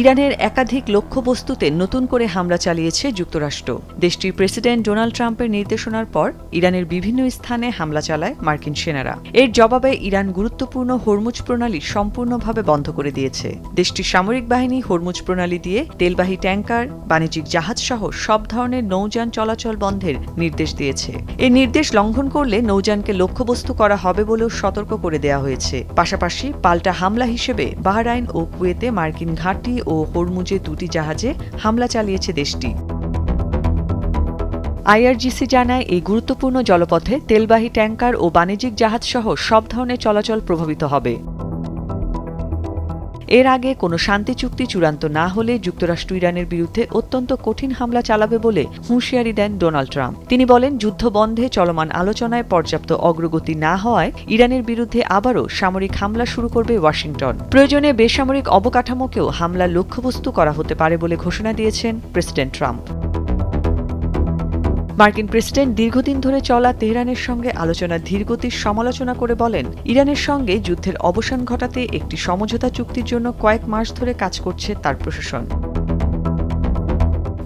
ইরানের একাধিক লক্ষ্যবস্তুতে নতুন করে হামলা চালিয়েছে যুক্তরাষ্ট্র। দেশটির প্রেসিডেন্ট ডোনাল্ড ট্রাম্পের নির্দেশনার পর ইরানের বিভিন্ন স্থানে হামলা চালায় মার্কিন সেনারা। এর জবাবে ইরান গুরুত্বপূর্ণ হরমুজ প্রণালী সম্পূর্ণভাবে বন্ধ করে দিয়েছে। দেশটির সামরিক বাহিনী হরমুজ প্রণালী দিয়ে তেলবাহী ট্যাঙ্কার, বাণিজ্যিক জাহাজ সহ সব ধরনের নৌযান চলাচল বন্ধের নির্দেশ দিয়েছে। এই নির্দেশ লঙ্ঘন করলে নৌযানকে লক্ষ্যবস্তু করা হবে বলেও সতর্ক করে দেওয়া হয়েছে। পাশাপাশি পাল্টা হামলা হিসেবে বাহরাইন ও কুয়েতে মার্কিন ঘাঁটি ও হরমুজে দুটি জাহাজে হামলা চালিয়েছে দেশটি। আইআরজিসি জানায়, এই গুরুত্বপূর্ণ জলপথে তেলবাহী ট্যাঙ্কার ও বাণিজ্যিক জাহাজ সহ সব ধরনের চলাচল প্রভাবিত হবে। এর আগে কোনো শান্তি চুক্তি চূড়ান্ত না হলে যুক্তরাষ্ট্র ইরানের বিরুদ্ধে অত্যন্ত কঠিন হামলা চালাবে বলে হুঁশিয়ারি দেন ডোনাল্ড ট্রাম্প। তিনি বলেন, যুদ্ধ বন্ধে চলমান আলোচনায় পর্যাপ্ত অগ্রগতি না হওয়ায় ইরানের বিরুদ্ধে আবারও সামরিক হামলা শুরু করবে ওয়াশিংটন। প্রয়োজনে বেসামরিক অবকাঠামোকেও হামলার লক্ষ্যবস্তু করা হতে পারে বলে ঘোষণা দিয়েছেন প্রেসিডেন্ট ট্রাম্প। মার্কিন প্রেসিডেন্ট দীর্ঘদিন ধরে চলা তেহরানের সঙ্গে আলোচনার ধীরগতির সমালোচনা করে বলেন, ইরানের সঙ্গে যুদ্ধের অবসান ঘটাতে একটি সমঝোতা চুক্তির জন্য কয়েক মাস ধরে কাজ করছে তার প্রশাসন।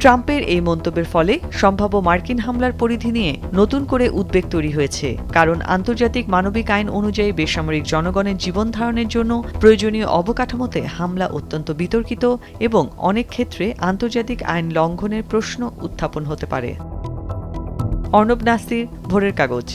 ট্রাম্পের এই মন্তব্যের ফলে সম্ভাব্য মার্কিন হামলার পরিধি নিয়ে নতুন করে উদ্বেগ তৈরি হয়েছে। কারণ আন্তর্জাতিক মানবিক আইন অনুযায়ী বেসামরিক জনগণের জীবন ধারণের জন্য প্রয়োজনীয় অবকাঠামোতে হামলা অত্যন্ত বিতর্কিত এবং অনেক ক্ষেত্রে আন্তর্জাতিক আইন লঙ্ঘনের প্রশ্ন উত্থাপন হতে পারে। অর্ণব নাসির, ভোরের কাগজ।